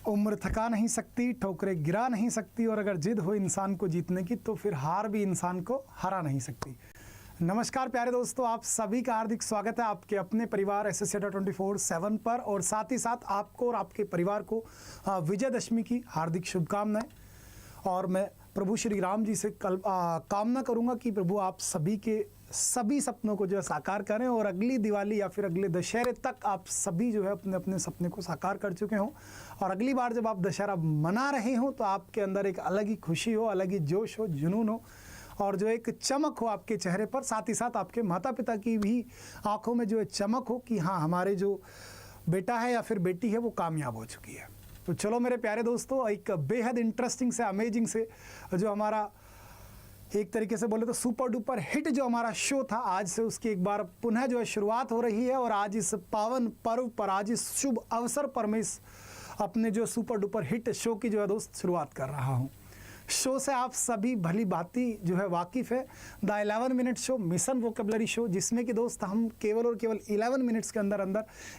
उम्र थका नहीं सकती, ठोकरें गिरा नहीं सकती, और अगर जिद हो इंसान को जीतने की तो फिर हार भी इंसान को हरा नहीं सकती। नमस्कार प्यारे दोस्तों, आप सभी का हार्दिक स्वागत है आपके अपने परिवार एसएससी 24/7 पर, और साथ ही साथ आपको और आपके परिवार को विजयदशमी की हार्दिक शुभकामनाएं। और मैं प्रभु श्री राम जी से कामना करूंगा कि प्रभु आप सभी के सभी सपनों को जो है साकार करें, और अगली दिवाली या फिर अगले दशहरे तक आप सभी जो है अपने अपने सपने को साकार कर चुके हों, और अगली बार जब आप दशहरा मना रहे हों तो आपके अंदर एक अलग ही खुशी हो, अलग ही जोश हो, जुनून हो, और जो एक चमक हो आपके चेहरे पर। साथ ही साथ आपके माता पिता की भी आंखों में जो है चमक हो कि हाँ, हमारे जो बेटा है या फिर बेटी है वो कामयाब हो चुकी है। तो चलो मेरे प्यारे दोस्तों, एक बेहद इंटरेस्टिंग से अमेजिंग से जो हमारा एक तरीके से बोले तो सुपर डुपर हिट जो हमारा शो था, आज से उसकी एक बार पुनः जो है शुरुआत हो रही है। और आज इस पावन पर्व पर, आज इस शुभ अवसर पर मैं इस अपने जो सुपर डुपर हिट शो की जो है दोस्त शुरुआत कर रहा हूँ। शो से आप सभी भली भांति जो है वाकिफ़ है, the 11 minute show, mission vocabulary show, जिसमें कि दोस्त हम केवल और केवल 11 मिनट्स के अंदर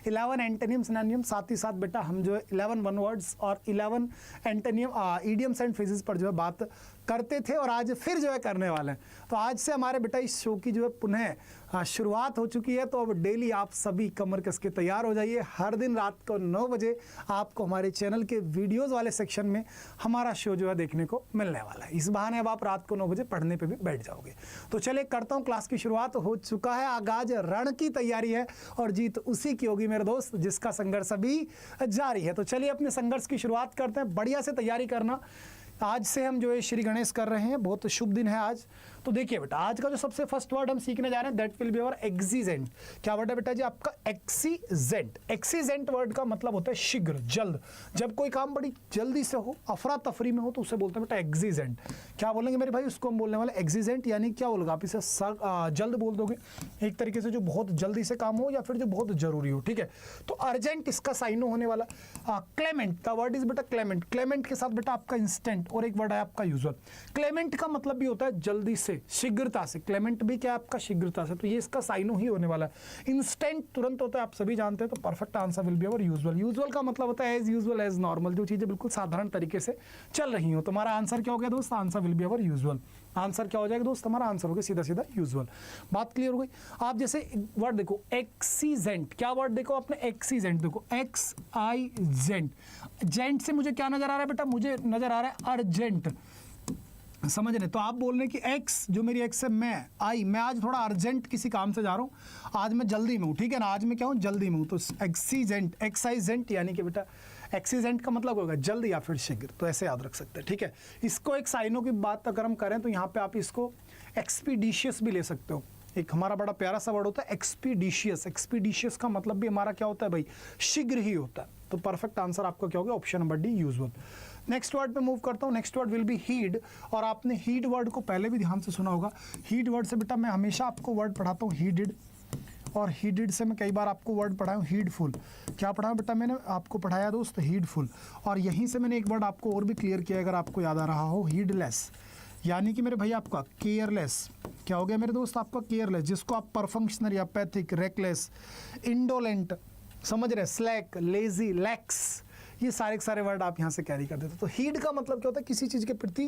11 एंटोनियम सिनोनियम, साथ ही साथ बेटा हम जो है 11 वन वर्ड्स और 11 एंटोनियम ईडियम्स एंड फ्रेजेस पर जो है बात करते थे, और आज फिर जो है करने वाले हैं। तो आज से हमारे बेटा इस शो की जो है पुनः शुरुआत हो चुकी है। तो अब डेली आप सभी कमर कस के तैयार हो जाइए। हर दिन रात को 9 बजे आपको हमारे चैनल के वीडियोज़ वाले सेक्शन में हमारा शो जो है देखने को मिलने वाला है। इस बहाने अब आप रात को 9 बजे पढ़ने पे भी बैठ जाओगे। तो चलिए करता हूँ, क्लास की शुरुआत हो चुका है, आगाज रण की तैयारी है, और जीत उसी की होगी मेरे दोस्त जिसका संघर्ष अभी जारी है। तो चलिए अपने संघर्ष की शुरुआत करते हैं। बढ़िया से तैयारी करना। आज से हम जो है श्री गणेश कर रहे हैं, बहुत शुभ दिन है आज। तो देखिए बेटा, आज का जो सबसे फर्स्ट वर्ड हम सीखने जा रहे हैं, दैट विल बी अवर एक्सीजेंट। क्या वर्ड है बेटा जी आपका? एक्सीजेंट। एक्सीजेंट वर्ड का मतलब होता है शीघ्र, जल्द। जब कोई काम बड़ी जल्दी से हो, अफरा तफरी में हो, तो उसे बोलते हैं बेटा एक्सीजेंट। क्या बोलेंगे मेरे भाई? उसको हम बोलने वाले एक्सीजेंट, यानी क्या बोलोगे आप इसे? जल्द बोल दोगे, एक तरीके से जो बहुत जल्दी से काम हो या फिर जो बहुत जरूरी हो, ठीक है। तो अर्जेंट इसका साइनो होने वाला। क्लेमेंट का वर्ड इज बेटा क्लेमेंट। क्लेमेंट के साथ बेटा आपका इंस्टेंट, और एक वर्ड है आपका यूजुअल। क्लेमेंट का मतलब भी होता है जल्दी से, शीघ्रता से। क्लेमेंट भी क्या है आपका? शीघ्रता से। तो ये इसका साइनो ही होने वाला है। इंस्टेंट तुरंत होता है, आप सभी जानते हैं। तो perfect answer will be our usual. Usual का मतलब होता है एज यूजुअल, एज नॉर्मल, जो चीजें बिल्कुल साधारण तरीके से चल रही हो। तुम्हारा आंसर क्या हो गया दोस्त? Answer will be our usual. Answer क्या हो जाएगा दोस्त? हमारा आंसर हो गया सीधा सीधा यूजुअल। बात क्लियर हो गई? आप जैसे वर्ड देखो एक्सीजेंट। क्या वर्ड देखो आपने? एक्सीजेंट देखो, एक्स आई जेंट। जेंट से मुझे क्या नजर आ रहा है बेटा? मुझे नजर आ रहा है अर्जेंट। समझ रहे? तो आप बोल रहे हैं कि एक्स जो मेरी एक्स है, मैं आज थोड़ा अर्जेंट किसी काम से जा रहा हूँ, आज मैं जल्दी में हूँ, ठीक है ना। आज मैं क्या हूँ? जल्दी में हूँ। तो एक्सीजेंट, एक्साइजेंट, यानी कि बेटा एक्सीजेंट का मतलब होगा जल्द या फिर शीघ्र। तो ऐसे याद रख सकते हैं, ठीक है। इसको एक साइनों की बात अगर हम करें तो यहाँ पे आप इसको एक्सपीडिशियस भी ले सकते हो। एक हमारा बड़ा प्यारा सा वर्ड होता है एक्सपीडिशियस। एक्सपीडिशियस का मतलब भी हमारा क्या होता है भाई? शीघ्र ही होता है। तो परफेक्ट आंसर आपका क्या होगा? Option number D, usual. Next word पे मूव करता हूँ। Next word will be heed. और आपने हीड वर्ड को पहले भी ध्यान से सुना होगा। हीड वर्ड से बेटा मैं हमेशा आपको वर्ड पढ़ाता हूँ हीडिड, और हीडिड से मैं कई बार आपको वर्ड पढ़ाया हूँ हीडफुल। क्या पढ़ाया बेटा मैंने आपको? पढ़ाया दोस्त हीडफुल। और यहीं से मैंने एक वर्ड आपको और भी क्लियर किया, अगर आपको याद आ रहा हो, हीडलेस, यानी कि मेरे भाई आपका केयरलेस। क्या हो गया मेरे दोस्त? आपका केयरलेस, जिसको आप परफंक्शनरी, अपैथिक, रेकलेस, इंडोलेंट, समझ रहे, स्लैक, लेजी, लैक्स, ये सारे के सारे वर्ड आप यहाँ से कैरी कर देते हो। तो हीड का मतलब क्या होता है? किसी चीज़ के प्रति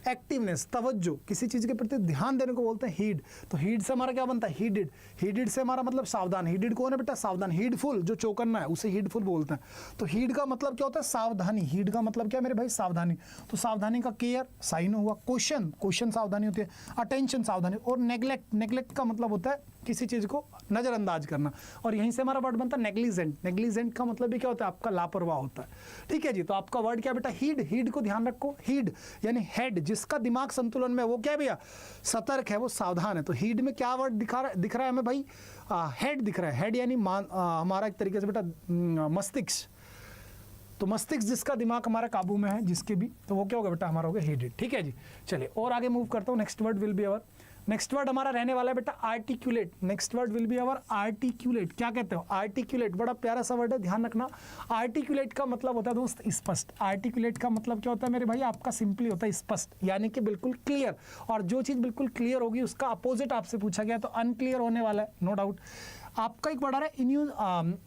एक्टिवनेस, तवज्जो, किसी चीज़ के प्रति ध्यान देने को बोलते हैं हीड। तो हीड से हमारा क्या बनता है? हीडिड। हीडिड से हमारा मतलब सावधान। हीडिड कौन है बेटा? सावधान। हीडफुल जो चौकन्ना है उसे हीडफुल बोलते हैं। तो हीड का मतलब क्या होता है? सावधानी। हीड का मतलब क्या मेरे भाई? सावधानी। तो सावधानी का केयर साइन हुआ। क्वेश्चन, क्वेश्चन सावधानी होती है। अटेंशन सावधानी। और नेग्लेक्ट, नेग्लेक्ट का मतलब होता है किसी चीज़ को नज़रअंदाज करना। और यहीं से हमारा वर्ड बनता है नेग्लिजेंट। नेग्लिजेंट का मतलब भी क्या होता है? आपका लापरवाह होता है, ठीक है जी। तो आपका वर्ड क्या बेटा? हीड। हीड को ध्यान रखो। हीड यानी हेड, जिसका दिमाग संतुलन में, वो क्या भैया? सतर्क है, वो सावधान है। तो हीड में क्या वर्ड दिख रहा है हमें भाई? हेड दिख रहा है। हेड यानी हमारा एक तरीके से बेटा मस्तिष्क। तो मस्तिष्क जिसका दिमाग हमारा काबू में है, जिसके भी, तो वो क्या होगा बेटा? हमारा होगा हेडेड, ठीक है जी। चलिए और आगे मूव करता हूँ। Next word will be our, next word हमारा रहने वाला है बेटा articulate. Next word will be our articulate. क्या कहते हो? आर्टिकुलेट। बड़ा प्यारा सा वर्ड है, ध्यान रखना। आर्टिकुलेट का मतलब होता है दोस्त स्पष्ट। आर्टिकुलेट का मतलब क्या होता है मेरे भाई? आपका सिंपली होता है स्पष्ट, यानी कि बिल्कुल क्लियर। और जो चीज़ बिल्कुल क्लियर होगी उसका अपोजिट आपसे पूछा गया तो अनक्लियर होने वाला है, नो डाउट। आपका एक वर्ड आ रहा है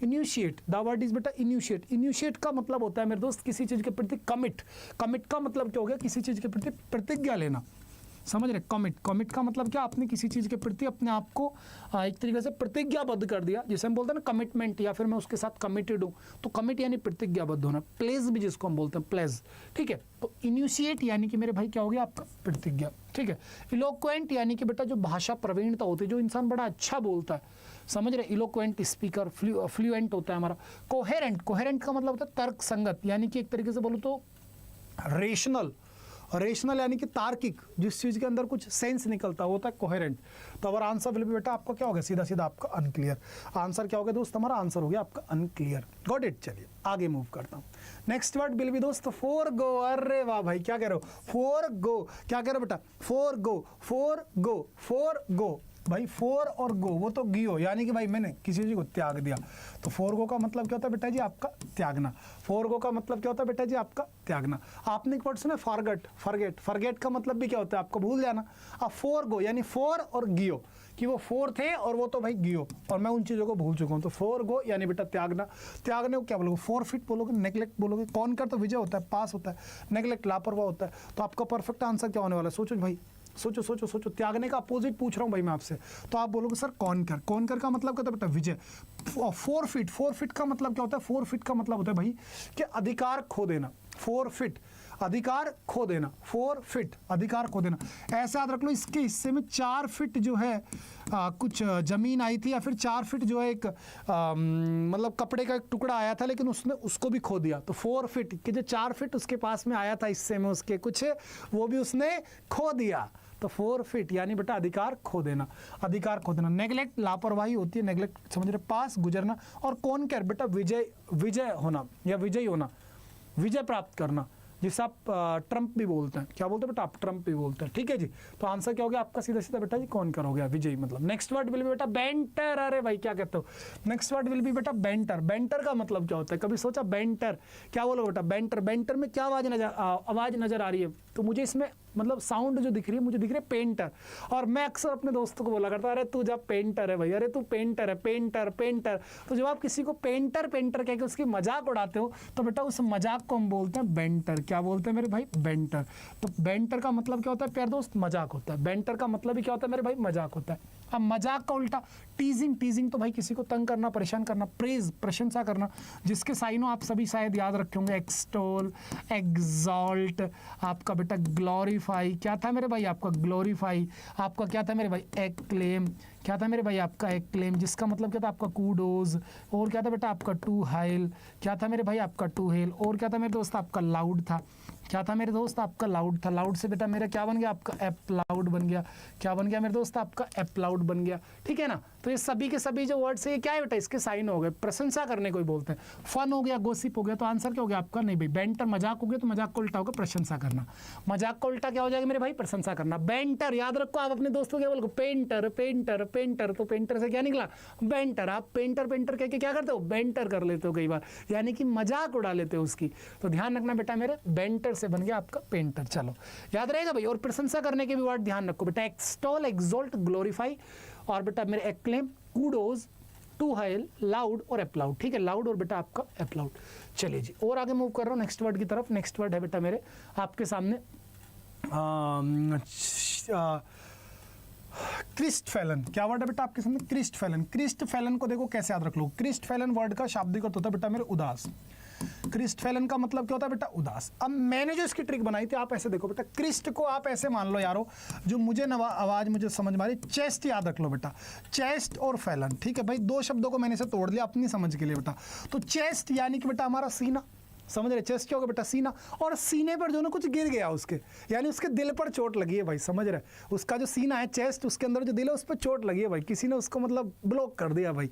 इनिशिएट, द वर्ड इज बेटा इनिशिएट। इनिशिएट का मतलब होता है मेरे दोस्त किसी चीज के प्रति कमिट। कमिट का मतलब क्या हो गया, किसी चीज के प्रति प्रतिज्ञा लेना, समझ रहे। कमिट, कमिट का मतलब क्या, आपने किसी चीज़ के प्रति अपने आप को एक तरीके से प्रतिज्ञाबद्ध कर दिया, जिसे हम बोलते हैं ना कमिटमेंट, या फिर मैं उसके साथ कमिटेड हूँ, तो कमिट यानी प्रतिज्ञाबद्ध होना। प्लेज भी जिसको हम बोलते हैं, प्लेज, ठीक है। तो इनिशिएट यानी कि मेरे भाई क्या हो गया आपका प्रतिज्ञा, ठीक है। इलोक्वेंट यानी कि बेटा जो भाषा प्रवीणता होती है, जो इंसान बड़ा अच्छा बोलता है, समझ रहे। इलोक्वेंट स्पीकर, फ्लुएंट होता है हमारा। कोहेरेंट, कोहेरेंट का मतलब होता है तर्क संगत, यानी कि एक तरीके से बोलो तो रेशनल। रेशनल यानी कि तार्किक, जिस चीज के अंदर कुछ सेंस निकलता है, वो होता है कोहेरेंट। तो अगर आंसर विल बी बेटा आपका क्या हो गया, सीधा सीधा आपका अनक्लियर। आंसर क्या हो गया दोस्त, हमारा आंसर हो गया आपका अनक्लियर। Got it. चलिए आगे मूव करता हूँ। नेक्स्ट वर्ड विल बी दोस्त फोर गो। अरे वाह भाई, क्या कह रहे हो, फोर गो, क्या कह रहे हो बेटा, फोर गो, फोर गो, फोर गो। भाई फोर और गो, वो तो गियो, यानी कि भाई मैंने किसी चीज को त्याग दिया। तो फोर गो का मतलब क्या होता है बेटा जी, आपका त्यागना। फोर गो का मतलब क्या होता है बेटा जी, आपका त्यागना। आपने एक वर्ड सुना फॉरगेट, फॉरगेट, फॉरगेट का मतलब भी क्या होता है, आपको भूल जाना। अब फोर गो यानी फोर और गियो, कि वो फोर थे और वो तो भाई गियो, और मैं उन चीज़ों को भूल चुका हूँ। तो फोर गो यानी बेटा त्यागना। त्यागने को क्या बोलोगे, फोरफिट बोलोगे, नेग्लेक्ट बोलोगे। कौन कर तो विजय होता है, पास होता है, नेग्लेक्ट लापरवाह होता है। तो आपका परफेक्ट आंसर क्या होने वाला है, सोचो भाई, सोचो सोचो सोचो। त्यागने का अपोजिट पूछ रहा हूँ भाई मैं आपसे, तो आप बोलोगे सर कॉनकर। कॉनकर का मतलब क्या होता है बेटा, विजय। फोरफिट, फोरफिट का मतलब क्या होता है, फोरफिट का मतलब होता है भाई कि अधिकार खो देना। फोरफिट अधिकार खो देना, फोरफिट अधिकार खो देना। ऐसा याद रख लो, इसके हिस्से में 4 फीट जो है कुछ जमीन आई थी, या फिर 4 फीट जो है एक मतलब कपड़े का एक टुकड़ा आया था, लेकिन उसने उसको भी खो दिया। तो 4 फीट के जो 4 फीट उसके पास में आया था हिस्से में उसके कुछ, वो भी उसने खो दिया। तो फोरफिट यानी बेटा अधिकार खो देना, अधिकार खो देना। नेग्लेक्ट लापरवाही होती है, नेग्लेक्ट समझ रहे, पास गुजरना। और कॉनकर बेटा विजय, विजय होना या विजयी होना, विजय प्राप्त करना, जिसे आप ट्रम्प भी बोलते हैं। क्या बोलते हैं बेटा, आप ट्रम्प भी बोलते हैं, ठीक है जी। तो आंसर क्या हो गया आपका, सीधा सीधा बेटा जी कॉनकर हो गया, विजयी मतलब। नेक्स्ट वर्ड विल बी बेटा बेंटर। अरे भाई क्या कहते हो, नेक्स्ट वर्ड विल बी बेटा बेंटर। बेंटर का मतलब क्या होता है, कभी सोचा बेंटर क्या बोलो बेटा, बेंटर। बेंटर में क्या आवाज नजर आ रही है, तो मुझे इसमें मतलब साउंड जो दिख रही है, मुझे दिख रही है पेंटर। और मैं अक्सर अपने दोस्तों को बोला करता, अरे तू जब पेंटर है भाई, अरे तू पेंटर है, पेंटर पेंटर। तो जब आप किसी को पेंटर पेंटर कह के उसकी मजाक उड़ाते हो, तो बेटा उस मजाक को हम बोलते हैं बेंटर। क्या बोलते हैं मेरे भाई, बेंटर। तो बेंटर का मतलब क्या होता है प्यारे दोस्त, मजाक होता है। बेंटर का मतलब भी क्या होता है मेरे भाई, मजाक होता है। अब मजाक का उल्टा टीजिंग। टीजिंग तो भाई किसी को तंग करना, परेशान करना। प्रेज प्रशंसा करना, जिसके साइनों आप सभी शायद याद रखे होंगे, एक्सटोल, एग्जॉल्ट, आपका बेटा ग्लोरीफाई। क्या था मेरे भाई आपका ग्लोरीफाई, आपका क्या था मेरे भाई एक्लेम। क्या था मेरे भाई आपका एक्लेम, जिसका मतलब क्या था आपका कूडोज। और क्या था बेटा आपका टू हाइल। क्या था मेरे भाई आपका टू हेल। और क्या था मेरे दोस्त आपका लाउड था। क्या था मेरे दोस्त आपका लाउड था। लाउड से बेटा मेरा क्या बन गया आपका एप्लाउड बन गया। क्या बन गया मेरे दोस्त आपका एप्लाउड बन गया, ठीक है ना। तो ये सभी के सभी जो वर्ड्स है ये क्या है बेटा, इसके साइन हो गए, प्रशंसा करने को ही बोलते हैं। फन हो गया, गोसिप हो गया, तो आंसर क्या हो गया आपका, नहीं भाई बेंटर मजाक हो गया, तो मजाक को उल्टा होगा प्रशंसा करना। मजाक को उल्टा क्या हो जाएगा मेरे भाई, प्रशंसा करना। बेंटर याद रखो, आप अपने दोस्तों क्या बोलो, पेंटर पेंटर पेंटर। तो पेंटर से क्या निकला, बेंटर। आप पेंटर पेंटर कह के क्या करते हो, बेंटर कर लेते हो कई बार, यानी कि मजाक उड़ा लेते हो उसकी। तो ध्यान रखना बेटा मेरे, बेंटर से बन गया आपका पेंटर। चलो याद रहेगा भाई। और प्रशंसा करने के भी वर्ड ध्यान रखो बेटा, एक्सटॉल, एक्सॉल्ट, ग्लोरीफाई, और बेटा मेरे एक्लेम, कूडोज, टू हाइल, लाउड और एप्लाउड, ठीक है। लाउड और बेटा आपका एप्लाउड। चलिए जी और आगे मूव कर रहा हूँ नेक्स्ट वर्ड की तरफ। नेक्स्ट वर्ड है बेटा मेरे आपके सामने क्रिस्टफेलन। क्या वर्ड है बेटा आपके सामने, क्रिस्टफेलन। क्रिस्टफेलन को देखो कैसे याद रख लो। क्रिस्टफेलन वर्ड का शाब्दिक अर्थ होता है बेटा मेरे उदास। क्रिस्टफेलन का मतलब क्या होता है बेटा, उदास। अब मैंने जो इसकी ट्रिक बनाई थी, आप ऐसे देखो बेटा, क्रिस्ट को आप ऐसे मान लो यारो, जो मुझे आवाज मुझे समझ में आ रही, चेस्ट याद रख लो बेटा, चेस्ट और फैलन, ठीक है भाई। 2 शब्दों को मैंने इसे तोड़ लिया अपनी समझ के लिए बेटा। तो चेस्ट यानी कि बेटा हमारा सीना, समझ रहे, चेस्ट क्या होगा बेटा, सीना। और सीने पर जो ना कुछ गिर गया उसके, यानी उसके दिल पर चोट लगी है भाई, समझ रहे। उसका जो सीना है, चेस्ट, उसके अंदर जो दिल है उस पर चोट लगी है भाई, किसी ने उसको मतलब ब्लॉक कर दिया भाई,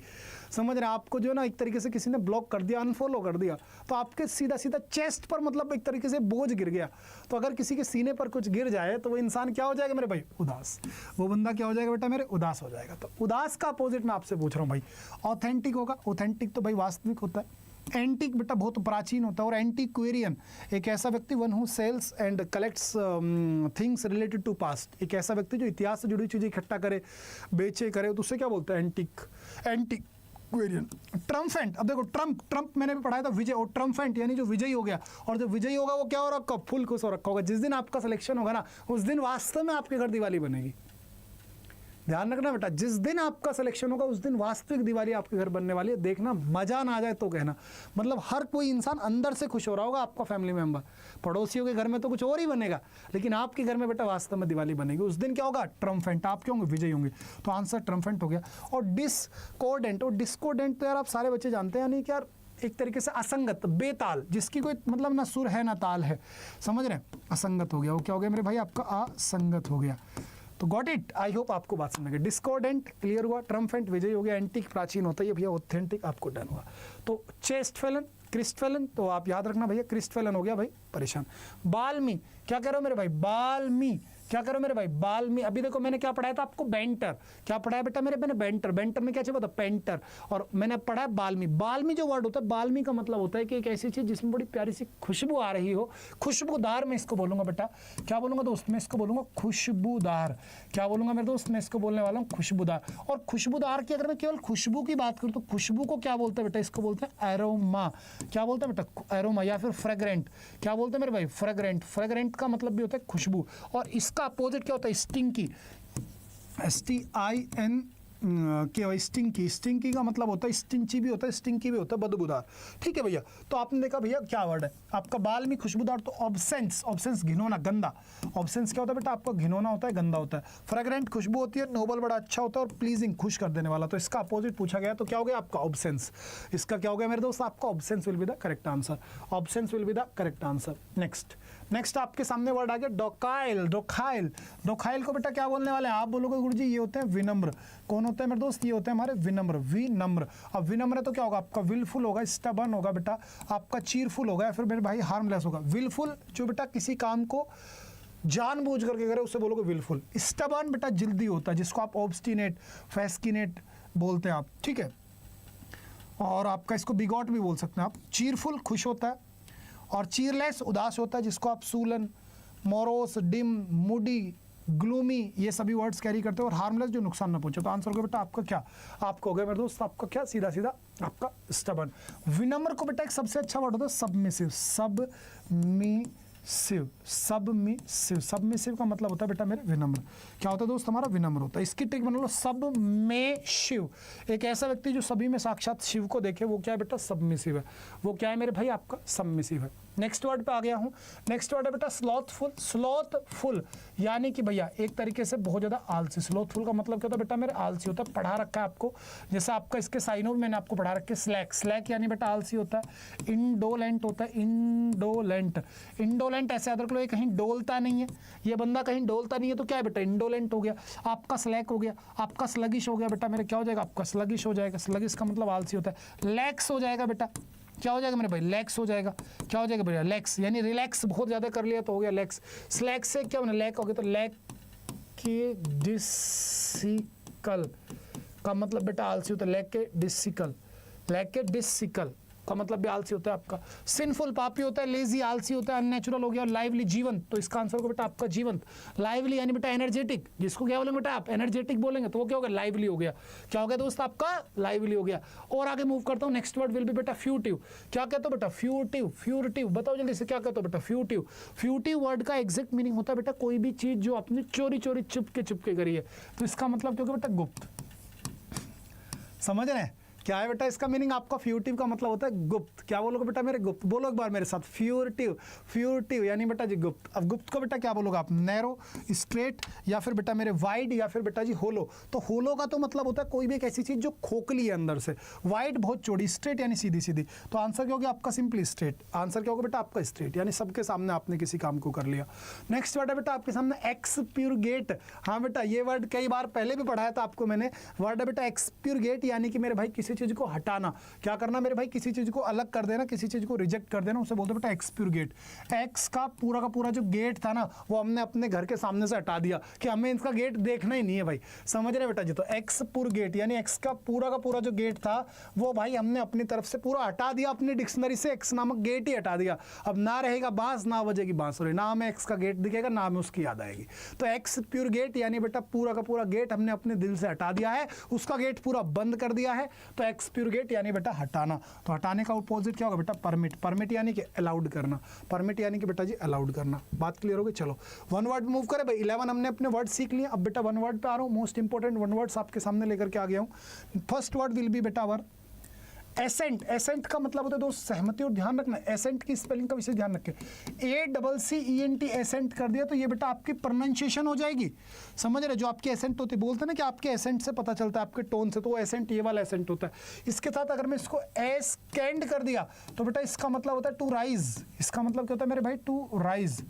समझ रहे। आपको जो ना एक तरीके से किसी ने ब्लॉक कर दिया, अनफॉलो कर दिया, तो आपके सीधा सीधा चेस्ट पर मतलब एक तरीके से बोझ गिर गया। तो अगर किसी के सीने पर कुछ गिर जाए तो वो इंसान क्या हो जाएगा मेरे भाई, उदास। वो बंदा क्या हो जाएगा बेटा मेरे, उदास हो जाएगा। तो उदास का अपोजिट मैं आपसे पूछ रहा हूँ भाई, ऑथेंटिक होगा। ऑथेंटिक तो भाई वास्तविक होता है, एंटिक बेटा बहुत प्राचीन होता है। और एंटीक्वेरियन एक ऐसा व्यक्ति one who sells and collects things related to past, एक ऐसा व्यक्ति जो इतिहास से जुड़ी चीजें इकट्ठा करे, बेचे करे, तो उससे क्या बोलते हैं? एंटीक्वेरियन। ट्रम्फेंट, अब देखो ट्रम्प मैंने भी पढ़ाया था विजय, और ट्रम्फेंट यानी जो विजयी हो गया, और जो विजयी होगा वो क्या हो रखा? फुल खुश हो रखा होगा। जिस दिन आपका सिलेक्शन होगा ना, उस दिन वास्तव में आपके घर दिवाली बनेगी। ध्यान रखना बेटा, जिस दिन आपका सिलेक्शन होगा उस दिन वास्तविक दिवाली आपके घर बनने वाली है। देखना, मजा ना आ जाए तो कहना। मतलब हर कोई इंसान अंदर से खुश हो रहा होगा, आपका फैमिली मेंबर। पड़ोसियों के घर में तो कुछ और ही बनेगा, लेकिन आपके घर में बेटा वास्तव में दिवाली बनेगी। उस दिन क्या होगा? ट्रम्फेंट। आप क्या होंगे? विजयी होंगे। तो आंसर ट्रम्फेंट हो गया। और डिस्कोर्डेंट, और डिस्कोर्डेंट तो यार आप सारे बच्चे जानते हैं, नहीं कि यार एक तरीके से असंगत, बेताल, जिसकी कोई मतलब ना सुर है ना ताल है, समझ रहे हैं? असंगत हो गया। वो क्या हो गया मेरे भाई? आपका असंगत हो गया। तो गॉट इट, आई होप आपको बात समझ गई। डिस्कॉर्डेंट क्लियर हुआ, ट्रम्फेंट विजयी हो गया, एंटिक प्राचीन होता है, ये भैया ऑथेंटिक आपको डन हुआ। तो चेस्ट फेलन, क्रिस्ट फेलन, तो आप याद रखना भैया क्रिस्ट फेलन हो गया भाई परेशान। बाल्मी, क्या कह रहे हो मेरे भाई? बाल्मी, क्या करो मेरे भाई? बाल्मी। अभी देखो मैंने क्या पढ़ाया था आपको? बेंटर। क्या पढ़ाया बेटा मेरे? मैंने बेंटर। बेंटर में क्या चाहिए था? पेंटर। और मैंने पढ़ा है बाल्मी। बाल्मी जो वर्ड होता है, बाल्मी का मतलब होता है कि एक ऐसी चीज जिसमें बड़ी प्यारी सी खुशबू आ रही हो। खुशबूदार मैं इसको बोलूंगा बेटा। क्या बोलूंगा दोस्त? मैं इसको बोलूंगा खुशबूदार। क्या बोलूंगा मेरे दोस्त? मैं इसको बोलने वाला हूँ खुशबूदार। और खुशबूदार की अगर मैं केवल खुशबू की बात करूँ तो खुशबू को क्या बोलते हैं बेटा? इसको बोलते हैं एरोमा। क्या बोलते हैं बेटा? एरोमा, या फिर फ्रेग्रेंट। क्या बोलते हैं मेरे भाई? फ्रेग्रेंट। फ्रेग्रेंट का मतलब भी होता है खुशबू। और इसका अपोजिट क्या होता है? स्टिंकी। STIN क्या? स्टिंकी। स्टिंकी का मतलब होता है स्टिंची भी होता है, स्टिंकी भी होता है, बदबूदार। ठीक है भैया। तो आपने देखा भैया क्या वर्ड है आपका? बाल में खुशबूदार। तो ऑब्सेंस, ऑब्सेंस घिनौना, गंदा। ऑब्सेंस क्या होता है बेटा? आपका घिनौना होता है, गंदा होता है। फ्रेग्रेंट खुशबू होती है, नोबल बड़ा अच्छा होता है, और प्लीजिंग खुश कर देने वाला। तो इसका अपोजिट पूछा गया तो क्या हो गया आपका? ऑब्सेंस। इसका क्या हो गया मेरे दोस्त? आपका absence will be the correct answer. Absence will be the correct answer. Next आपके सामने वर्ड आ गया डोकाइल। डोकाइल, डोकाइल को बेटा क्या बोलने वाले हैं? आप बोलोगे गुरुजी ये होते हैं विनम्र। कौन होते हैं मेरे दोस्त? ये होते हैं हमारे विनम्र। विनम्र। अब विनम्र तो क्या होगा आपका? विलफुल होगा, स्टबर्न होगा बेटा, आपका चीरफुल होगा, या फिर मेरे भाई हार्मलेस होगा। विलफुल जो बेटा किसी काम को जानबूझ करके करे उसे बोलोगे विलफुल। स्टबर्न बेटा जल्दी होता है, जिसको आप ऑब्स्टिनेट, फैस्किनेट बोलते हैं आप। ठीक है। और आपका इसको बिगॉट भी बोल सकते हैं आप। चीरफुल खुश होता है, और चीयरलेस उदास होता है, जिसको आप सूलन, मोरोस, डिम, मूडी, ग्लूमी, ये सभी वर्ड्स कैरी करते हैं। और हार्मलेस जो नुकसान ना पहुंचे। तो आंसर होगा बेटा आपका क्या? आपको हो गया मेरे दोस्त आपका क्या? सीधा सीधा आपका स्टबर्न। विनम्र को बेटा एक सबसे अच्छा वर्ड होता है सबमिसिव। सबमिसिव। सबमिसिव का मतलब होता है बेटा मेरे विनम्र। क्या होता है दोस्त? हमारा विनम्र होता है। इसकी ट्रिक बना लो, सब में शिव। एक ऐसा व्यक्ति जो सभी में साक्षात शिव को देखे, वो क्या है बेटा? सबमिसिव है। वो क्या है मेरे भाई? आपका सबमिसिव है। नेक्स्ट वर्ड पे आ गया हूं। नेक्स्ट वर्ड है बेटा स्लॉथफुल। स्लॉथफुल यानी कि भैया एक तरीके से बहुत ज्यादा आलसी। स्लॉथफुल का मतलब क्या होता है बेटा मेरे? आलसी होता है। पढ़ा रखा है आपको, जैसे आपका इसके साइनों में मैंने आपको पढ़ा रखे स्लैक। स्लैक यानी बेटा आलसी होता है। इंडोलेंट होता है। इंडोलेंट। इंडोलेंट ऐसे याद रख लो, ये कहीं डोलता नहीं है, ये बंदा कहीं डोलता नहीं है, तो क्या है बेटा? इंडोलेंट हो गया। आपका स्लैक हो गया। आपका स्लगिश हो गया बेटा मेरे। क्या हो जाएगा? आपका स्लगिश हो जाएगा। स्लगिश का मतलब आलसी होता है। लैक्स हो जाएगा बेटा। क्या हो जाएगा मेरे भाई? लैक्स हो जाएगा। क्या हो जाएगा भैया? लैक्स यानी रिलैक्स बहुत ज्यादा कर लिया तो हो गया लैक्स। स्लैक से क्या होना? लैक हो गया। तो लैक के डिसिकल का मतलब बेटा आलसी होता है। लैक के डिसिकल। लैक के डिसिकल का मतलब भी आलसी होता है आपका। सिंफुल पापी होता है। लेजी आलसी होता है। अननेचुरल हो गया। लाइवली जीवंत, तो इसका आंसर होगा बेटा आपका जीवंत। लाइवली यानी बेटा एनर्जेटिक, जिसको क्या बोलेंगे बेटा आप? एनर्जेटिक बोलेंगे, तो वो क्या होगा? लाइवली हो गया। क्या हो गया दोस्त? आपका लाइवली हो गया। और आगे मूव करता हूँ। नेक्स्ट वर्ड विल बी बेटा फ्यूटिव। क्या कहते हो बेटा? फ्यूटिव। फ्यूटिव बताओ जल्दी से, क्या कहते हो बेटा? फ्यूटिव। फ्यूटिव वर्ड का एग्जैक्ट मीनिंग होता है बेटा कोई भी चीज जो आपने चोरी चोरी चुपके करी है, तो इसका मतलब क्या होगा बेटा? गुप्त। समझ रहे हैं क्या है बेटा इसका मीनिंग? आपका फ्यूटिव का मतलब होता है गुप्त। क्या बोलोगे बेटा मेरे? गुप्त। बोलो एक बार मेरे साथ, फ्यूटिव। फ्यूटिव यानी बेटा जी गुप्त। अब गुप्त को बेटा क्या बोलोगे आप? नैरो, स्ट्रेट, या फिर बेटा मेरे वाइड, या फिर बेटा जी होलो। तो होलो का तो मतलब होता है कोई भी एक ऐसी चीज जो खोखली है अंदर से। वाइड बहुत चौड़ी, स्ट्रेट यानी सीधी सीधी। तो आंसर क्या होगा आपका? Simply straight. आंसर क्या होगा बेटा आपका? स्ट्रेट। यानी सबके सामने आपने किसी काम को कर लिया। नेक्स्ट वर्ड है बेटा आपके सामने एक्सप्यूरगेट। हाँ बेटा ये वर्ड कई बार पहले भी पढ़ाया था आपको मैंने। वर्ड है बेटा एक्सप्यूरगेट यानी कि मेरे भाई किसी चीज को हटाना, क्या करना मेरे भाई, किसी चीज को अलग कर देना, किसी चीज को रिजेक्ट कर देना, उसे बोलते हैं बेटा एक्सप्यूरगेट। एक्स का पूरा जो गेट था ना वो हमने अपने घर के सामने से हटा दिया कि हमें इसका गेट देखना ही नहीं है भाई, समझ रहे बेटा जी। तो एक्सप्यूरगेट यानी एक्स का पूरा जो गेट था वो भाई हमने अपनी तरफ से पूरा हटा दिया, अपनी डिक्शनरी से एक्स नामक गेट ही हटा दिया। अब ना रहेगा बांस, ना बजेगी बांसुरी, ना हमें एक्स का गेट दिखेगा, ना हमें उसकी याद आएगी। तो एक्सप्यूरगेट यानी बेटा पूरा का पूरा गेट हमने अपने दिल से हटा दिया है, उसका गेट पूरा बंद कर दिया है। तो एक्सप्यूरगेट यानी बेटा हटाना। तो हटाने का अपोजिट क्या होगा बेटा, परमिट। परमिट यानी कि अलाउड करना, परमिट यानी कि बेटा जी अलाउड करना। बात क्लियर होगी। चलो वन वर्ड मूव करें भाई। 11 हमने अपने वर्ड सीख लिए, अब बेटा वन वर्ड पे आ रहा हूँ। मोस्ट इंपॉर्टेंट वन वर्ड्स आपके सामने लेकर के आ गया हूँ। फर्स्ट वर्ड विल बी बेटा अवर एसेंट। एसेंट का मतलब होता है दोस्त सहमति, और ध्यान रखना एसेंट की स्पेलिंग का विशेष ध्यान रखें। ACCENT एसेंट कर दिया तो ये बेटा आपकी प्रोनाउंसिएशन हो जाएगी, समझ रहे। जो आपके एसेंट होते बोलते हैं ना कि आपके एसेंट से पता चलता है, आपके टोन से, तो वो एसेंट ये वाला एसेंट होता है। इसके साथ अगर मैं इसको एस्केंड कर दिया तो बेटा इसका मतलब होता है टू राइज। इसका मतलब क्या होता है मेरे भाई, to rise,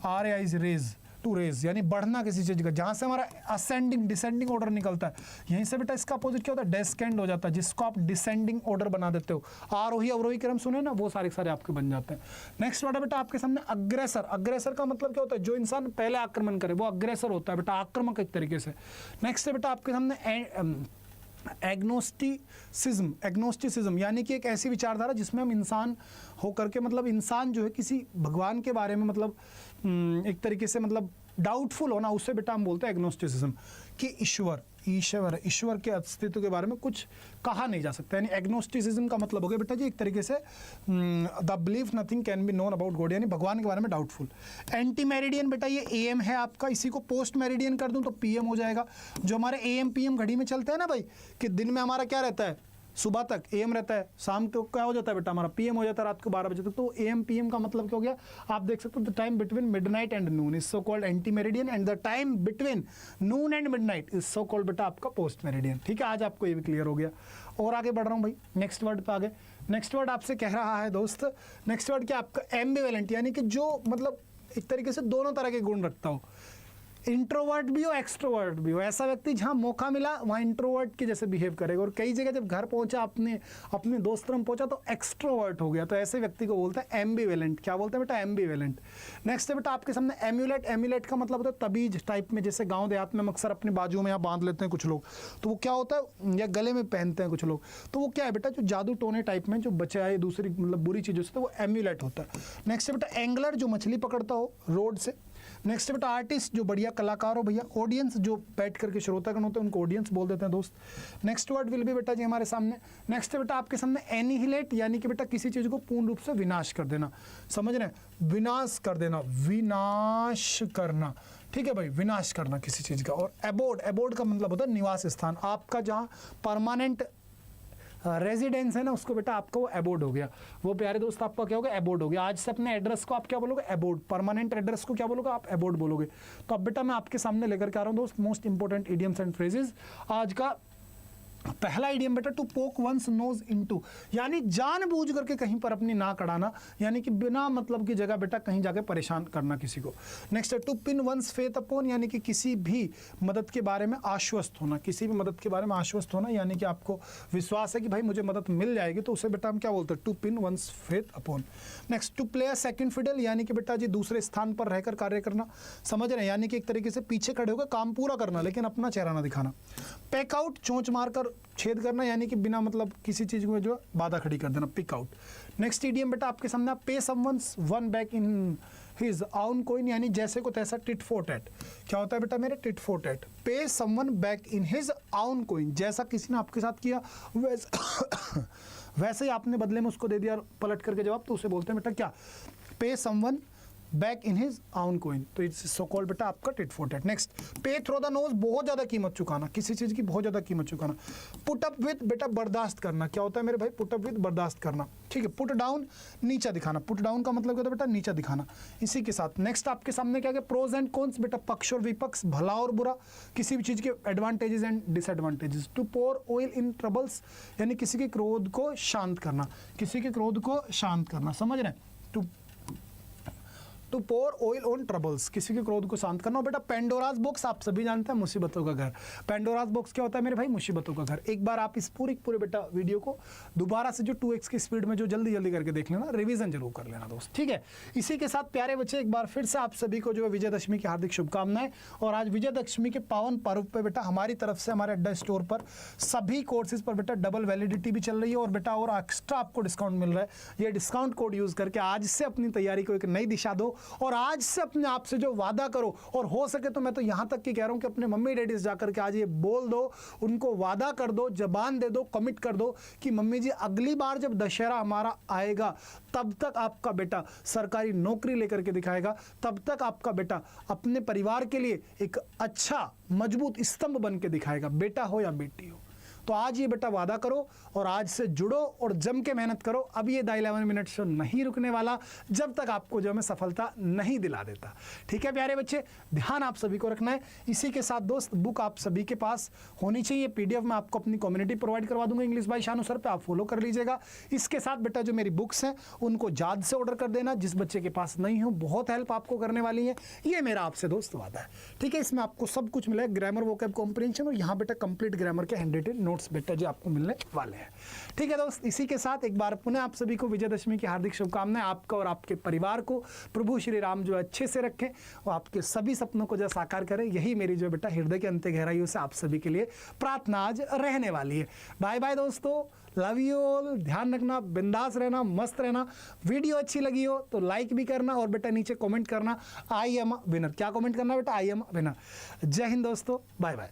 RAIZ raise, to raise यानी बढ़ना किसी चीज का। जहां से हमारा असेंडिंग डिसेंडिंग ऑर्डर निकलता है, यहीं से बेटा इसका अपोजिट क्या होता है, डेस्केंड हो जाता है, जिसको आप डिसेंडिंग ऑर्डर बना देते हो। आरोही अवरोही क्रम सुने ना, वो सारे आपके बन जाते हैं। नेक्स्ट वर्ड है बेटा आपके सामने अग्रेसर। अग्रेसर का मतलब क्या होता है, जो इंसान पहले आक्रमण करे वो अग्रेसर होता है बेटा, आक्रामक एक तरीके से। नेक्स्ट है बेटा आपके सामने एग्नोस्टिसिज्म। एग्नोस्टिसिज्म यानी कि एक ऐसी विचारधारा जिसमें हम इंसान होकर के, मतलब इंसान जो है किसी भगवान के बारे में मतलब एक तरीके से मतलब डाउटफुल होना, उससे बेटा हम बोलते हैं एग्नोस्टिसिज्म कि ईश्वर के अस्तित्व के बारे में कुछ कहा नहीं जा सकता। यानी एग्नोस्टिसिज्म का मतलब हो गया बेटा जी एक तरीके से the belief nothing can be known about God, यानी भगवान के बारे में डाउटफुल। एंटी मेरिडियन बेटा ये AM है आपका, इसी को पोस्ट मेरिडियन कर दूं तो PM हो जाएगा। जो हमारे AM PM घड़ी में चलते हैं ना भाई, कि दिन में हमारा क्या रहता है, सुबह तक AM रहता है, शाम को क्या हो जाता है बेटा हमारा PM हो जाता है, रात को 12 बजे तक। तो AM PM का मतलब क्या हो गया, आप देख सकते हो the time between midnight and Noon is so called anti meridian, and the time between Noon and midnight is so called बेटा आपका पोस्ट मेरिडियन। ठीक है, आज आपको ये भी क्लियर हो गया। और आगे बढ़ रहा हूँ भाई, नेक्स्ट वर्ड पे आगे। नेक्स्ट वर्ड आपसे कह रहा है दोस्त, नेक्स्ट वर्ड क्या आपका एम्बिवेलेंट, यानी कि जो मतलब एक तरीके से दोनों तरह के गुण रखता हो। इंट्रोवर्ट भी हो एक्सट्रोवर्ट भी हो, ऐसा व्यक्ति जहाँ मौका मिला वहाँ इंट्रोवर्ट के जैसे बिहेव करेगा, और कई जगह जब घर पहुंचा अपने दोस्तों में पहुंचा तो एक्सट्रोवर्ट हो गया। तो ऐसे व्यक्ति को बोलते हैं एम्बिवेलेंट। क्या बोलते हैं बेटा, एम्बिवेलेंट। नेक्स्ट है बेटा आपके सामने एम्यूलेट। एम्यूलेट का मतलब होता है तबीज टाइप में, जैसे गाँव देहात में हम अक्सर अपने बाजू में यहाँ बांध लेते हैं कुछ लोग, तो वो क्या होता है, या गले में पहनते हैं कुछ लोग, तो वो क्या है बेटा, जो जादू टोने टाइप में जो बचाए दूसरी मतलब बुरी चीज़ों से, तो वो एम्यूलेट होता है। नेक्स्ट है बेटा एंगलर, जो मछली पकड़ता हो रोड से। नेक्स्ट बेटा आर्टिस्ट, जो बढ़िया कलाकार हो भैया। ऑडियंस, जो बैठ करके श्रोतागण होते हैं उनको ऑडियंस बोल देते हैं दोस्त। नेक्स्ट वर्ड विल बी बेटा जी हमारे सामने, नेक्स्ट बेटा आपके सामने एनिहिलेट, यानी कि बेटा किसी चीज़ को पूर्ण रूप से विनाश कर देना, समझ रहे हैं, विनाश कर देना, विनाश करना। ठीक है भाई, विनाश करना किसी चीज़ का। और एबोर्ड, एबोर्ड का मतलब होता है निवास स्थान, आपका जहाँ परमानेंट रेजिडेंस है ना, उसको बेटा आपका वो एबोर्ड हो गया। वो प्यारे दोस्त आपका क्या हो गया, एबोर्ड हो गया। आज से अपने एड्रेस को आप क्या बोलोगे, एबोर्ड। परमानेंट एड्रेस को क्या बोलोगे आप, एबोर्ड बोलोगे। तो अब बेटा मैं आपके सामने लेकर के आ रहा हूँ दोस्त most important idioms and phrases. आज का पहला इडियम बेटा to poke once knows into, यानी जानबूझ करके कहीं पर अपनी नाक अड़ाना, यानी कि बिना मतलब की जगह बेटा कहीं जाके परेशान करना किसी को। नेक्स्ट है to pin one's faith upon, यानी कि किसी भी मदद के बारे में आश्वस्त होना, किसी भी मदद के बारे में आश्वस्त होना, यानी कि आपको विश्वास है कि भाई मुझे मदद मिल जाएगी, तो उसे बेटा हम क्या बोलते हैं, to pin one's faith upon. Next to play a second fiddle, यानी कि बेटा जी दूसरे स्थान पर रहकर कार्य करना, समझ रहे हैं, यानी कि एक तरीके से पीछे खड़े होकर काम पूरा करना लेकिन अपना चेहरा ना दिखाना। पैक आउट, चोंच मारकर छेद करना, यानी कि बिना मतलब किसी चीज में जो बाधा खड़ी कर देना, पिक आउट। नेक्स्ट इडियम बेटा आपके सामने, पे someone's one back in his आउन कॉइन, यानी जैसे को तैसा, टिट फॉर टैट। क्या होता है बेटा मेरे, टिट फॉर टैट। पे समवन बैक इन हिज आउन कॉइन, जैसा किसी ने आपके साथ किया वैसे ही आपने बदले में उसको दे दिया पलट करके जवाब, तो उसे बोलते हैं बेटा क्या, पे समवन बैक इन हिज आउन कॉइन। तो इट्स सो कॉल्ड बेटा आपका टिट फॉर टैट। नेक्स्ट पे थ्रो द नोज, बहुत ज्यादा कीमत चुकाना, किसी चीज की बहुत ज्यादा कीमत चुकाना। पुट अप विद बेटा बर्दाश्त करना, क्या होता है मेरे भाई, पुट अप विद बर्दाश्त करना। ठीक है, पुट डाउन नीचा दिखाना, पुट डाउन का मतलब क्या होता है बेटा, नीचा दिखाना। इसी के साथ नेक्स्ट आपके सामने क्या है, प्रोज एंड कॉन्स, बेटा पक्ष और विपक्ष, भला और बुरा, किसी भी चीज के advantages and disadvantages. To pour oil in troubles, यानी किसी के क्रोध को शांत करना, किसी के क्रोध को शांत करना, समझ रहे हैं। To to pour oil on troubles, किसी के क्रोध को शांत करना। और बेटा पेंडोरास बॉक्स आप सभी जानते हैं, मुसीबतों का घर। पेंडोरास बॉक्स क्या होता है मेरे भाई? मुसीबतों का घर। एक बार आप इस पूरे बेटा वीडियो को दोबारा से जो 2x की स्पीड में जो जल्दी करके देख लेना, रिवीजन जरूर कर लेना दोस्त, ठीक है। इसी के साथ प्यारे बच्चे एक बार फिर से आप सभी को जो है विजयदशमी की हार्दिक शुभकामनाएं। और आज विजयदशमी के पावन पर्व पे बेटा हमारी तरफ से हमारे अड्डा स्टोर पर सभी कोर्सेज पर बेटा डबल वैलिडिटी भी चल रही है, और बेटा और एक्स्ट्रा आपको डिस्काउंट मिल रहा है। ये डिस्काउंट कोड यूज करके आज से अपनी तैयारी को एक नई दिशा दो, और आज से अपने आप से जो वादा करो, और हो सके तो मैं तो यहां तक कि कह रहा हूं कि अपने मम्मी डैडी से जाकर के आज ये बोल दो, उनको वादा कर दो, जबान दे दो, कमिट कर दो कि मम्मी जी अगली बार जब दशहरा हमारा आएगा तब तक आपका बेटा सरकारी नौकरी लेकर के दिखाएगा, तब तक आपका बेटा अपने परिवार के लिए एक अच्छा मजबूत स्तंभ बन के दिखाएगा, बेटा हो या बेटी हो। तो आज ये बेटा वादा करो और आज से जुड़ो और जम के मेहनत करो। अब ये 11 मिनट शो नहीं रुकने वाला जब तक आपको जो मैं सफलता नहीं दिला देता, ठीक है प्यारे बच्चे, ध्यान आप सभी को रखना है। इसी के साथ दोस्त बुक आप सभी के पास होनी चाहिए, PDF में आपको अपनी कम्युनिटी प्रोवाइड करवा दूंगा इंग्लिश बाय शानू सर पे, आप फॉलो कर लीजिएगा। इसके साथ बेटा जो मेरी बुक्स हैं उनको याद से ऑर्डर कर देना, जिस बच्चे के पास नहीं हो, बहुत हेल्प आपको करने वाली है, ये मेरा आपसे दोस्त वादा है, ठीक है। इसमें आपको सब कुछ मिलेगा, ग्रामर, वोकैब, कॉम्प्रिहेंशन, और यहाँ बेटा कंप्लीट ग्रामर के हैंडरेटेड नोट्स बेटा जो आपको मिलने वाले हैं, ठीक है दोस्त। इसी के साथ एक बार पुनः आप सभी को विजयदशमी की हार्दिक शुभकामनाएं। आपका और आपके परिवार को प्रभु श्री राम जो अच्छे से रखें, वो आपके सभी सपनों को जो साकार करें, यही मेरी जो बेटा हृदय के अंत गहराइयों से आप सभी के लिए प्रार्थना आज रहने वाली है। बाय बाय दोस्तों, लव यू ऑल, ध्यान रखना, बिंदास रहना, मस्त रहना। वीडियो अच्छी लगी हो तो लाइक भी करना, और बेटा नीचे कमेंट करना आई एम अ विनर। क्या कमेंट करना बेटा? I am a winner. जय हिंद दोस्तों, बाय बाय।